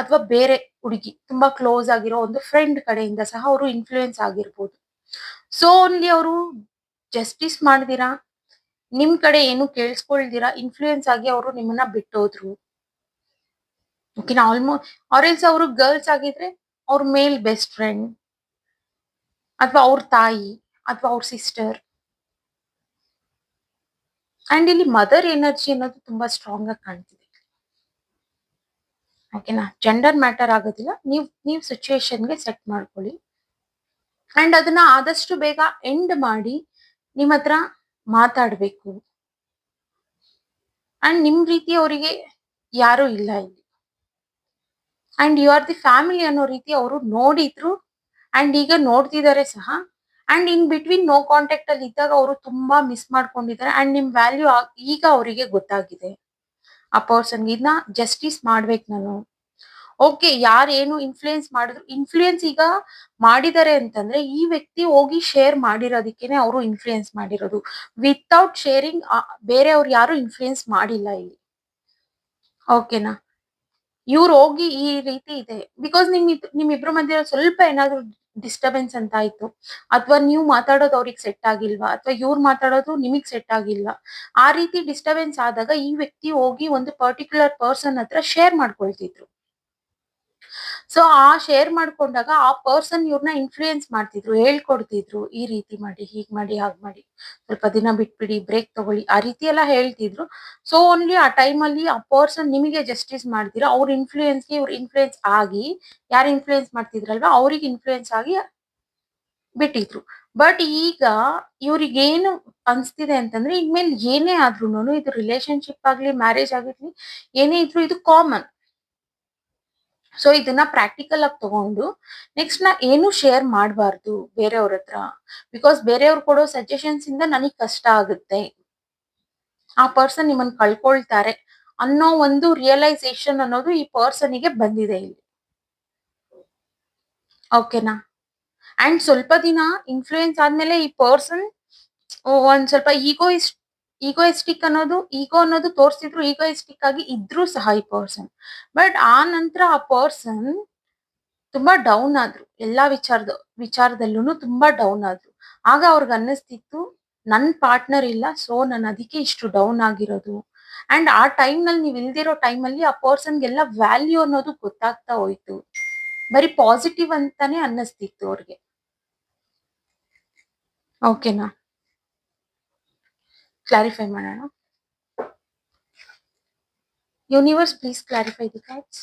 ಅಥವಾ ಬೇರೆ ಹುಡುಗಿ ತುಂಬಾ ಕ್ಲೋಸ್ ಆಗಿರೋ ಒಂದು ಫ್ರೆಂಡ್ ಕಡೆಯಿಂದ ಸಹ ಅವರು ಇನ್ಫ್ಲೂಯೆನ್ಸ್ ಆಗಿರ್ಬೋದು. ಸೊ ಓನ್ಲಿ ಅವರು ಜಸ್ಟಿಸ್ ಮಾಡ್ದಿರಾ, ನಿಮ್ ಕಡೆ ಏನು ಕೇಳಿಸ್ಕೊಳ್ದಿರಾ ಇನ್ಫ್ಲೂಯೆನ್ಸ್ ಆಗಿ ಅವರು ನಿಮ್ಮನ್ನ ಬಿಟ್ಟೋದ್ರು. ಓಕೆನಾ? ಆರ್ ಎಲ್ಸ್ ಅವರು ಗರ್ಲ್ಸ್ ಆಗಿದ್ರೆ ಅವ್ರ ಮೇಲ್ ಬೆಸ್ಟ್ ಫ್ರೆಂಡ್ ಅಥವಾ ಅವ್ರ ತಾಯಿ ಅಥವಾ ಅವ್ರ ಸಿಸ್ಟರ್. ಅಂಡ್ ಇಲ್ಲಿ ಮದರ್ ಎನರ್ಜಿ ಅನ್ನೋದು ತುಂಬಾ ಸ್ಟ್ರಾಂಗ್ ಆಗಿ ಕಾಣ್ತಿದೆ. ಓಕೆನಾ? ಜೆಂಡರ್ ಮ್ಯಾಟರ್ ಆಗೋದಿಲ್ಲ. ನೀವು ಸಿಚುಯೇಷನ್ಗೆ ಸೆಟ್ ಮಾಡ್ಕೊಳ್ಳಿ ಅಂಡ್ ಅದನ್ನ ಆದಷ್ಟು ಬೇಗ ಎಂಡ್ ಮಾಡಿ ನಿಮ್ಮ ಹತ್ರ ಮಾತಾಡ್ಬೇಕು. ಅಂಡ್ ನಿಮ್ ರೀತಿ ಅವರಿಗೆ ಯಾರು ಇಲ್ಲ ಇಲ್ಲಿ. And you are the family ಅನ್ನೋ ರೀತಿ ಅವರು ನೋಡಿದ್ರು ಅಂಡ್ ಈಗ ನೋಡ್ತಿದ್ದಾರೆ ಸಹ. And in between no contact ಅಲ್ಲಿ ಇದ್ದಾಗ ಅವರು ತುಂಬಾ ಮಿಸ್ ಮಾಡ್ಕೊಂಡಿದ್ದಾರೆ ಅಂಡ್ ನಿಮ್ ವ್ಯಾಲ್ಯೂ ಈಗ ಅವರಿಗೆ ಗೊತ್ತಾಗಿದೆ. ಆ ಪರ್ಸನ್ಗೆ ಇದನ್ನ ಜಸ್ಟಿಸ್ ಮಾಡ್ಬೇಕು ನಾನು. ಓಕೆ, ಯಾರೇನು ಇನ್ಫ್ಲೂಯೆನ್ಸ್ ಮಾಡಿದ್ರು, ಇನ್ಫ್ಲೂಯೆನ್ಸ್ ಈಗ ಮಾಡಿದ್ದಾರೆ ಅಂತಂದ್ರೆ ಈ ವ್ಯಕ್ತಿ ಹೋಗಿ ಶೇರ್ ಮಾಡಿರೋದಕ್ಕೇನೆ ಅವರು ಇನ್ಫ್ಲೂಯೆನ್ಸ್ ಮಾಡಿರೋದು. ವಿತೌಟ್ ಶೇರಿಂಗ್ ಬೇರೆಯವ್ರು ಯಾರು ಇನ್ಫ್ಲೂಯೆನ್ಸ್ ಮಾಡಿಲ್ಲ ಇಲ್ಲಿ. ಓಕೆನಾ? ಇವ್ರು ಹೋಗಿ ಈ ರೀತಿ ಇದೆ ಬಿಕಾಸ್ ನಿಮ್ಮಿಬ್ರ ಮಧ್ಯೆ ಸ್ವಲ್ಪ ಏನಾದ್ರು ಡಿಸ್ಟರ್ಬೆನ್ಸ್ ಅಂತ ಆಯ್ತು, ಅಥವಾ ನೀವು ಮಾತಾಡೋದು ಅವ್ರಿಗೆ ಸೆಟ್ ಆಗಿಲ್ವಾ, ಅಥವಾ ಇವ್ರು ಮಾತಾಡೋದು ನಿಮಗ್ ಸೆಟ್ ಆಗಿಲ್ಲ, ಆ ರೀತಿ ಡಿಸ್ಟರ್ಬೆನ್ಸ್ ಆದಾಗ ಈ ವ್ಯಕ್ತಿ ಹೋಗಿ ಒಂದು ಪರ್ಟಿಕ್ಯುಲರ್ ಪರ್ಸನ್ ಹತ್ರ ಶೇರ್ ಮಾಡ್ಕೊಳ್ತಿದ್ರು. ಸೊ ಆ ಶೇರ್ ಮಾಡ್ಕೊಂಡಾಗ ಆ ಪರ್ಸನ್ ಇವ್ರನ್ನ ಇನ್ಫ್ಲೂಯೆನ್ಸ್ ಮಾಡ್ತಿದ್ರು, ಹೇಳ್ಕೊಡ್ತಿದ್ರು, ಈ ರೀತಿ ಮಾಡಿ, ಹೀಗ್ ಮಾಡಿ, ಹಾಗ್ ಮಾಡಿ, ಸ್ವಲ್ಪ ದಿನ ಬಿಟ್ಬಿಡಿ, ಬ್ರೇಕ್ ತಗೊಳ್ಳಿ, ಆ ರೀತಿ ಎಲ್ಲ ಹೇಳ್ತಿದ್ರು. ಸೊ ಓನ್ಲಿ ಆ ಟೈಮಲ್ಲಿ ಆ ಪರ್ಸನ್ ನಿಮಗೆ ಜಸ್ಟಿಸ್ ಮಾಡ್ತೀರಾ, ಅವ್ರ ಇನ್ಫ್ಲೂಯೆನ್ಸ್ಗೆ ಇವ್ರು ಇನ್ಫ್ಲೂಯೆನ್ಸ್ ಆಗಿ, ಯಾರು ಇನ್ಫ್ಲೂಯೆನ್ಸ್ ಮಾಡ್ತಿದ್ರಲ್ವಾ ಅವ್ರಿಗೆ ಇನ್ಫ್ಲೂಯೆನ್ಸ್ ಆಗಿ ಬಿಟ್ಟಿದ್ರು. ಬಟ್ ಈಗ ಇವ್ರಿಗೇನು ಅನ್ಸ್ತಿದೆ ಅಂತಂದ್ರೆ ಇನ್ಮೇಲೆ ಏನೇ ಆದ್ರೂನು, ಇದು ರಿಲೇಶನ್ಶಿಪ್ ಆಗ್ಲಿ, ಮ್ಯಾರೇಜ್ ಆಗಿರ್ಲಿ, ಏನೇ ಇದ್ರು ಇದು ಕಾಮನ್. ಸೊ ಇದನ್ನ ಪ್ರಾಕ್ಟಿಕಲ್ ಆಗಿ ತಗೊಂಡು ನೆಕ್ಸ್ಟ್ ಏನು ಶೇರ್ ಮಾಡಬಾರ್ದು ಬೇರೆಯವ್ರ ಹತ್ರ. ಬಿಕಾಸ್ ಬೇರೆಯವ್ರು ಕೊಡೋ ಸಜೆಷನ್ಸ್ ಇಂದ ನನಗ್ ಕಷ್ಟ ಆಗುತ್ತೆ, ಆ ಪರ್ಸನ್ ನಿಮ್ಮನ್ನ ಕಳ್ಕೊಳ್ತಾರೆ ಅನ್ನೋ ಒಂದು ರಿಯಲೈಸೇಷನ್ ಅನ್ನೋದು ಈ ಪರ್ಸನ್ಗೆ ಬಂದಿದೆ ಇಲ್ಲಿ. ಓಕೆನಾ? ಅಂಡ್ ಸ್ವಲ್ಪ ದಿನ ಇನ್ಫ್ಲೂಯೆನ್ಸ್ ಆದ್ಮೇಲೆ ಈ ಪರ್ಸನ್ ಒಂದ್ ಸ್ವಲ್ಪ ಈಗೋಯಿಸ್ಟಿಕ್ ಅನ್ನೋದು, ಈಗೋ ಅನ್ನೋದು ತೋರಿಸಿದ್ರು, ಈಗೋಯಿಸ್ಟಿಕ್ ಆಗಿ ಇದ್ರು ಸಹ ಈ ಪರ್ಸನ್. ಬಟ್ ಆ ನಂತರ ಆ ಪರ್ಸನ್ ತುಂಬಾ ಡೌನ್ ಆದ್ರು, ಎಲ್ಲಾ ವಿಚಾರದಲ್ಲೂ ತುಂಬಾ ಡೌನ್ ಆದ್ರು. ಆಗ ಅವ್ರಿಗೆ ಅನ್ನಿಸ್ತಿತ್ತು ನನ್ ಪಾರ್ಟ್ನರ್ ಇಲ್ಲ, ಸೊ ನಾನು ಅದಕ್ಕೆ ಇಷ್ಟು ಡೌನ್ ಆಗಿರೋದು. ಅಂಡ್ ಆ ಟೈಮ್ ನಲ್ಲಿ ನೀವು ಇಲ್ದಿರೋ ಟೈಮ್ ಅಲ್ಲಿ ಆ ಪರ್ಸನ್ಗೆಲ್ಲ ವ್ಯಾಲ್ಯೂ ಅನ್ನೋದು ಗೊತ್ತಾಗ್ತಾ ಹೋಯ್ತು, ಬರೀ ಪಾಸಿಟಿವ್ ಅಂತಾನೆ ಅನ್ನಿಸ್ತಿತ್ತು ಅವ್ರಿಗೆ. ಓಕೆನಾ? ಕ್ಲಾರಿಫೈ ಮಾಡೋಣ. Universe please clarify the cards.